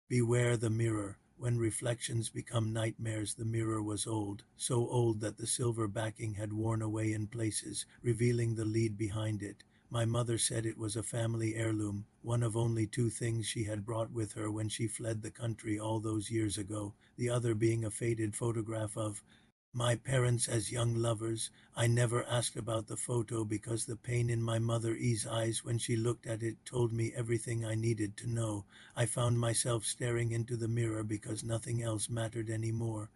Beware the mirror. When reflections become nightmares, the mirror was old, so old that the silver backing had worn away in places, revealing the lead behind it. My mother said it was a family heirloom, one of only two things she had brought with her when she fled the country all those years ago, the other being a faded photograph of my parents as young lovers. I never asked about the photo because the pain in my mother's eyes when she looked at it told me everything I needed to know. I found myself staring into the mirror because nothing else mattered anymore.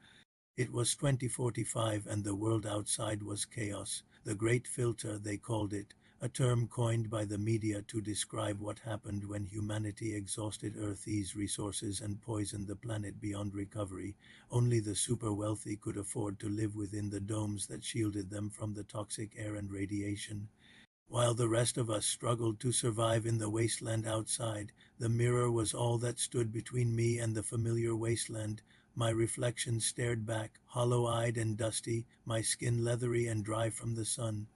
It was 2045 and the world outside was chaos. The Great Filter, they called it, a term coined by the media to describe what happened when humanity exhausted Earth's resources and poisoned the planet beyond recovery. Only the super wealthy could afford to live within the domes that shielded them from the toxic air and radiation. While the rest of us struggled to survive in the wasteland outside, the mirror was all that stood between me and the familiar wasteland. My reflection stared back, hollow-eyed and dusty, my skin leathery and dry from the sun.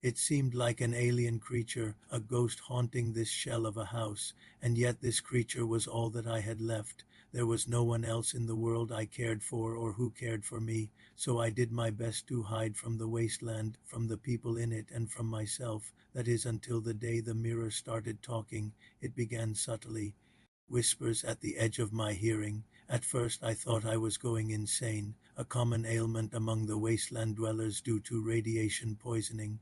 It seemed like an alien creature, a ghost haunting this shell of a house, and yet this creature was all that I had left. There was no one else in the world I cared for or who cared for me, so I did my best to hide from the wasteland, from the people in it, and from myself. That is, until the day the mirror started talking. It began subtly, whispers at the edge of my hearing. At first I thought I was going insane, a common ailment among the wasteland dwellers due to radiation poisoning.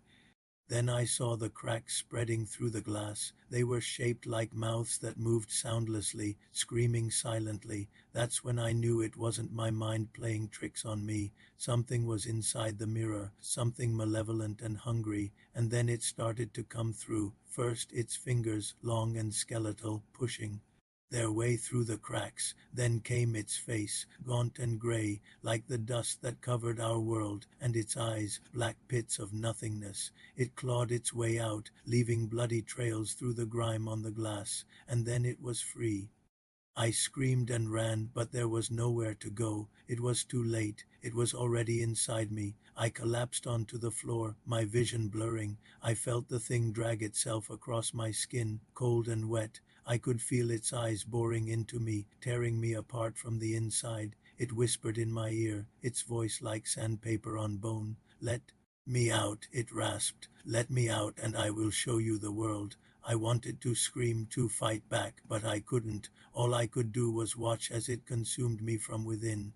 Then I saw the cracks spreading through the glass. They were shaped like mouths that moved soundlessly, screaming silently. That's when I knew it wasn't my mind playing tricks on me. Something was inside the mirror, something malevolent and hungry, and then it started to come through. First its fingers, long and skeletal, pushing their way through the cracks. Then came its face, gaunt and gray, like the dust that covered our world, and its eyes, black pits of nothingness. It clawed its way out, leaving bloody trails through the grime on the glass, and then it was free. I screamed and ran, but there was nowhere to go. It was too late. It was already inside me. I collapsed onto the floor, my vision blurring. I felt the thing drag itself across my skin, cold and wet. I could feel its eyes boring into me, tearing me apart from the inside. It whispered in my ear, its voice like sandpaper on bone. Let me out, it rasped. Let me out and I will show you the world. I wanted to scream, to fight back, but I couldn't. All I could do was watch as it consumed me from within.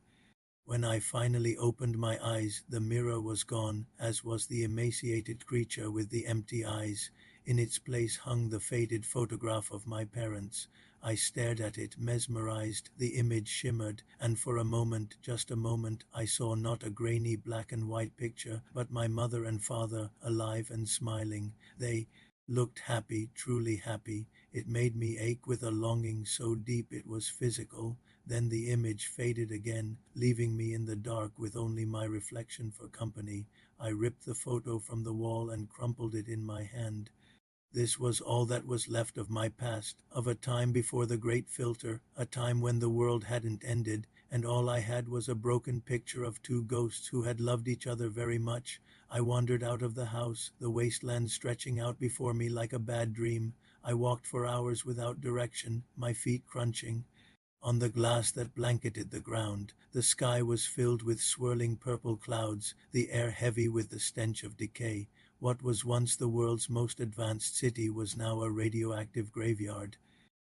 When I finally opened my eyes, the mirror was gone, as was the emaciated creature with the empty eyes. In its place hung the faded photograph of my parents. I stared at it, mesmerized. The image shimmered, and for a moment, just a moment, I saw not a grainy black and white picture, but my mother and father, alive and smiling. They looked happy, truly happy. It made me ache with a longing so deep it was physical. Then the image faded again, leaving me in the dark with only my reflection for company. I ripped the photo from the wall and crumpled it in my hand. This was all that was left of my past, of a time before the Great Filter, a time when the world hadn't ended, and all I had was a broken picture of two ghosts who had loved each other very much. I wandered out of the house, the wasteland stretching out before me like a bad dream. I walked for hours without direction, my feet crunching on the glass that blanketed the ground. The sky was filled with swirling purple clouds, the air heavy with the stench of decay. What was once the world's most advanced city was now a radioactive graveyard.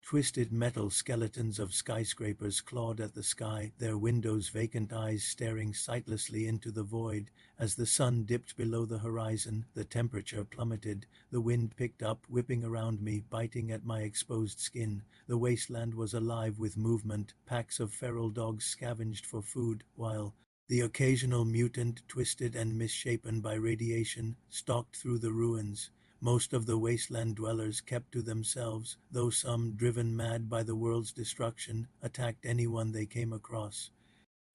Twisted metal skeletons of skyscrapers clawed at the sky, their windows' vacant eyes staring sightlessly into the void. As the sun dipped below the horizon, the temperature plummeted. The wind picked up, whipping around me, biting at my exposed skin. The wasteland was alive with movement. Packs of feral dogs scavenged for food, while the occasional mutant, twisted and misshapen by radiation, stalked through the ruins. Most of the wasteland dwellers kept to themselves, though some, driven mad by the world's destruction, attacked anyone they came across.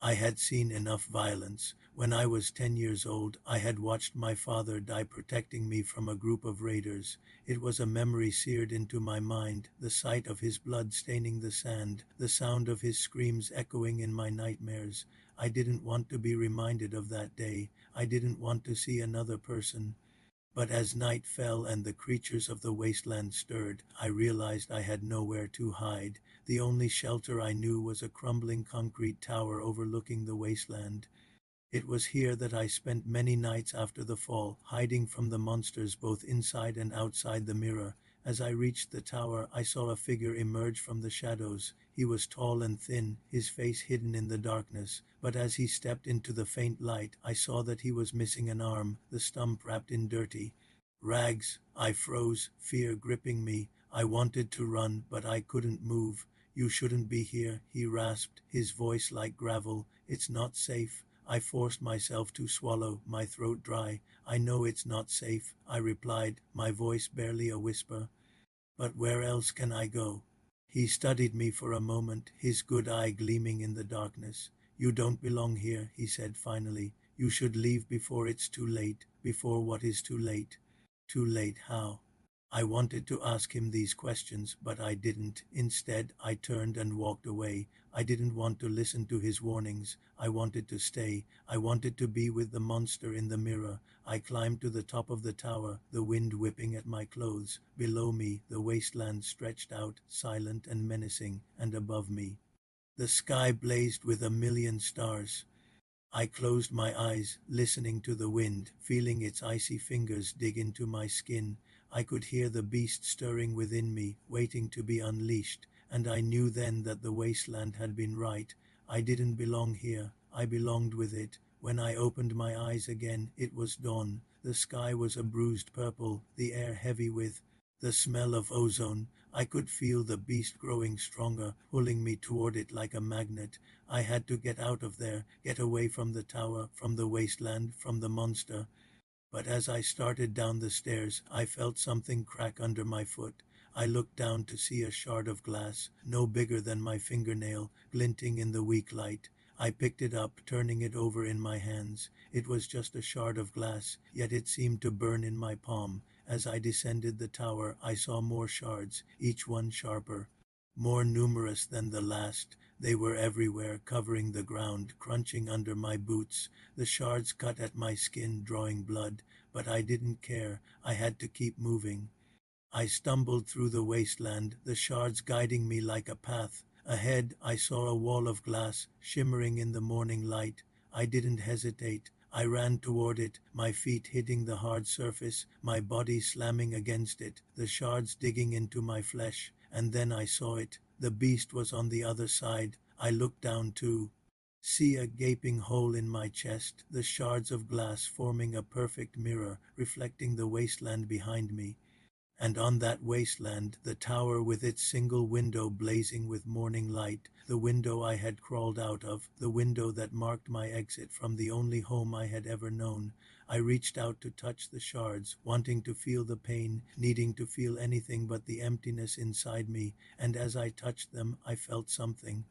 I had seen enough violence. When I was 10 years old, I had watched my father die protecting me from a group of raiders. It was a memory seared into my mind, the sight of his blood staining the sand, the sound of his screams echoing in my nightmares. I didn't want to be reminded of that day. I didn't want to see another person. But as night fell and the creatures of the wasteland stirred, I realized I had nowhere to hide. The only shelter I knew was a crumbling concrete tower overlooking the wasteland. It was here that I spent many nights after the fall, hiding from the monsters both inside and outside the mirror. As I reached the tower, I saw a figure emerge from the shadows. He was tall and thin, his face hidden in the darkness, but as he stepped into the faint light, I saw that he was missing an arm, the stump wrapped in dirty rags. I froze, fear gripping me. I wanted to run, but I couldn't move. "You shouldn't be here," he rasped, his voice like gravel. "It's not safe." I forced myself to swallow, my throat dry. "I know it's not safe," I replied, my voice barely a whisper. "But where else can I go?" He studied me for a moment, his good eye gleaming in the darkness. "You don't belong here," he said finally. "You should leave before it's too late." "Before what is too late?" "Too late how?" I wanted to ask him these questions, but I didn't. Instead, I turned and walked away. I didn't want to listen to his warnings. I wanted to stay. I wanted to be with the monster in the mirror. I climbed to the top of the tower, the wind whipping at my clothes. Below me, the wasteland stretched out, silent and menacing, and above me, the sky blazed with a million stars. I closed my eyes, listening to the wind, feeling its icy fingers dig into my skin. I could hear the beast stirring within me, waiting to be unleashed, and I knew then that the wasteland had been right. I didn't belong here, I belonged with it. When I opened my eyes again, it was dawn. The sky was a bruised purple, the air heavy with the smell of ozone. I could feel the beast growing stronger, pulling me toward it like a magnet. I had to get out of there, get away from the tower, from the wasteland, from the monster. But as I started down the stairs, I felt something crack under my foot. I looked down to see a shard of glass, no bigger than my fingernail, glinting in the weak light. I picked it up, turning it over in my hands. It was just a shard of glass, yet it seemed to burn in my palm. As I descended the tower, I saw more shards, each one sharper, more numerous than the last. They were everywhere, covering the ground, crunching under my boots. The shards cut at my skin, drawing blood, but I didn't care. I had to keep moving. I stumbled through the wasteland, the shards guiding me like a path. Ahead, I saw a wall of glass, shimmering in the morning light. I didn't hesitate. I ran toward it, my feet hitting the hard surface, my body slamming against it, the shards digging into my flesh. And then I saw it. The beast was on the other side. I looked down too. See a gaping hole in my chest, the shards of glass forming a perfect mirror, reflecting the wasteland behind me. And on that wasteland, the tower with its single window blazing with morning light, the window I had crawled out of, the window that marked my exit from the only home I had ever known. I reached out to touch the shards, wanting to feel the pain, needing to feel anything but the emptiness inside me, and as I touched them, I felt something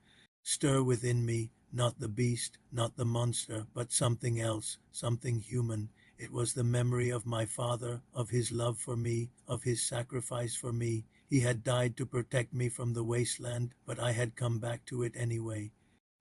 stir within me, not the beast, not the monster, but something else, something human. It was the memory of my father, of his love for me, of his sacrifice for me. He had died to protect me from the wasteland, but I had come back to it anyway.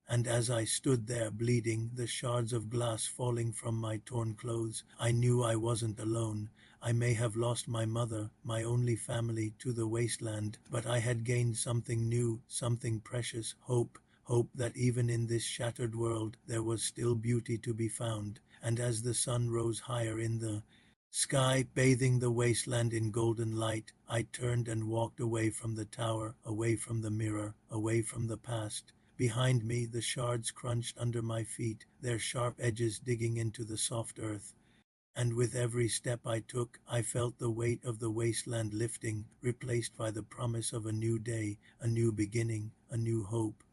And as I stood there bleeding, the shards of glass falling from my torn clothes, I knew I wasn't alone. I may have lost my mother, my only family, to the wasteland, but I had gained something new, something precious, hope. Hope that even in this shattered world there was still beauty to be found. And as the sun rose higher in the sky, bathing the wasteland in golden light, I turned and walked away from the tower, away from the mirror, away from the past. Behind me, the shards crunched under my feet, their sharp edges digging into the soft earth. And with every step I took, I felt the weight of the wasteland lifting, replaced by the promise of a new day, a new beginning, a new hope.